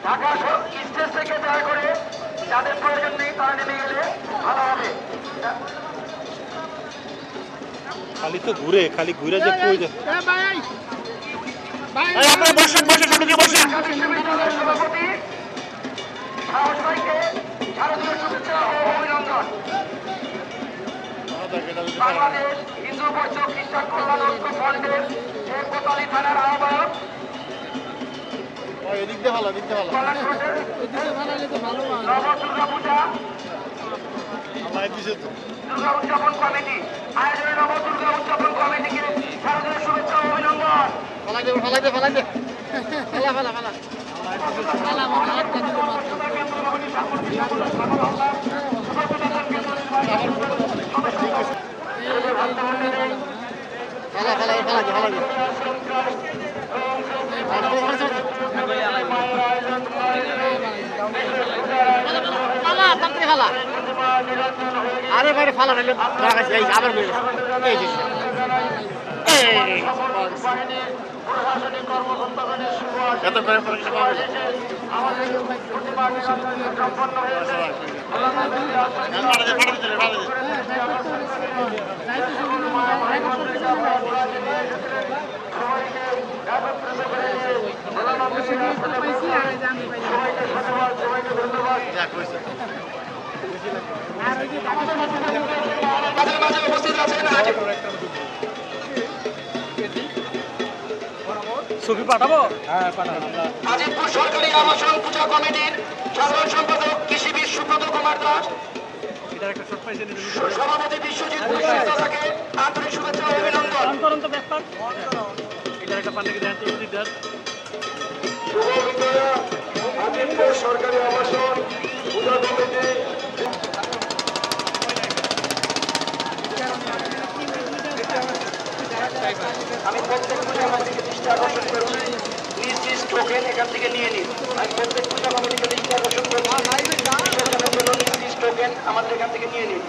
Dhaka stage থেকে দয়া করে যাদের প্রয়োজন নেই তারা নেমে গেলে ভালো হবে। খালি তো ঘুরে খালি ঘুরে যে কই যায় সভাপতি সাহস ভাইকে শারদীয় শুভেচ্ছা ও অভিনন্দন। বাংলাদেশ হিন্দু বৌদ্ধ খ্রিস্টান কল্যাণ ঐক্য ফ্রন্টের কোতোয়ালি থানার আহ্বায়ক নব দুর্গা পূজা দুর্গা উদযাপন কমিটি আয়োজনে নব দুর্গা উদযাপন কমিটিকে শারদীয় শুভেচ্ছা ও অভিনন্দন। আরে বাইরে ফালা আবার প্রশাসনিক কর্মকর্তাগণের সম্পন্ন হয়েছে। সবাইকে ধন্যবাদ। মাঝে উপস্থিত আছেন ছবি পাঠাবো। আজিমপুর সরকারি আবাসন পূজা কমিটির সাধারণ সম্পাদক কৃষিবিদ সুব্রত কুমার দাস, সভাপতি বিশ্বজিৎ দাদাকে আন্তরিক শুভেচ্ছা ও অভিনন্দন। শুভ বিজয়া আজিমপুর সরকারি আবাসন পূজা কমিটি। আমি প্রত্যেক পূজা কমিটিকে দৃষ্টি আকর্ষণ করছি, নিজ নিজ টোকেন এখান থেকে নিয়ে নিন। আমি প্রত্যেক পূজা কমিটিকে দৃষ্টি আকর্ষণ করছি, বিসর্জনের জন্য নিজ নিজ টোকেন আমাদের এখান থেকে নিয়ে নিন।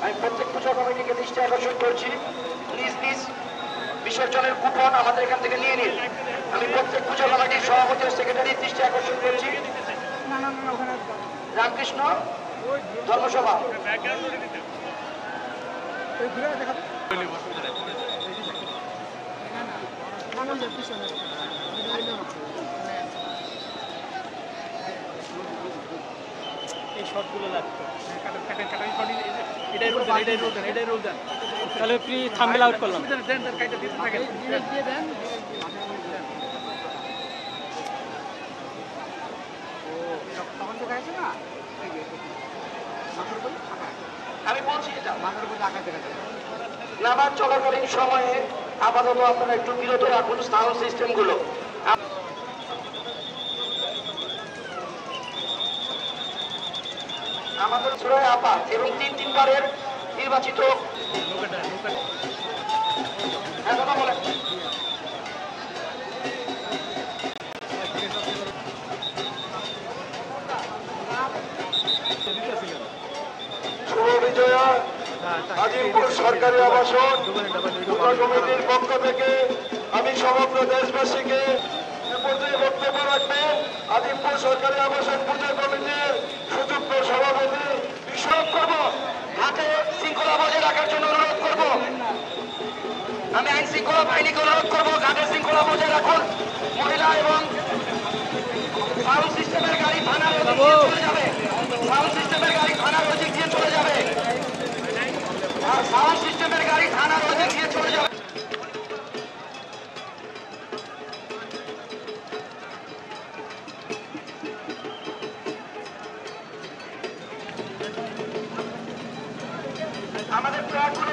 আমি প্রত্যেক পূজা কমিটিকে দৃষ্টি আকর্ষণ করছি, নিজ নিজ বিসর্জনের কুপন আমাদের এখান থেকে নিয়ে নিন। আমি প্রত্যেক পূজা কমিটির সভাপতি ও সেক্রেটারির দৃষ্টি আকর্ষণ করছি, রামকৃষ্ণ ধর্মসভা। এই শর্টগুলো লাগতো এটাই রোল দেন তাহলে ফ্রি থাম্বনেল আউট করলাম। আমি বলছি এটা নামাজ চলাকালীন সময়ে আপাতত আপনারা একটু বিরত রাখুন সাউন্ড সিস্টেম গুলো। আমাদের সুরায় আপা এবং তিনবারের নির্বাচিত কথা বলেন। শুভ বিজয়া আজিমপুর সরকারি আবাসন পূজা কমিটির পক্ষ থেকে আমি সমগ্র দেশবাসীকে বক্তব্য রাখবেন আজিমপুর সরকারি আবাসন পূজা কমিটির সুযোগ্য সভাপতি বিষয় করব। হাতে শৃঙ্খলা বজায় রাখার জন্য অনুরোধ করব। আমি আইন শৃঙ্খলা বাহিনীকে অনুরোধ করবো ঘাটের শৃঙ্খলা বজায় রাখুন। মহিলা এবং সাউন্ড সিস্টেমের গাড়ি থানার চলে যাবে। সাউন্ড সিস্টেমের গাড়ি থানার ওদিক দিয়ে চলে যাবে। সাউন্ড সিস্টেমের গাড়ি থানার ওদিক দিয়ে চলে যাবে। আমাদের ট্রাকগুলো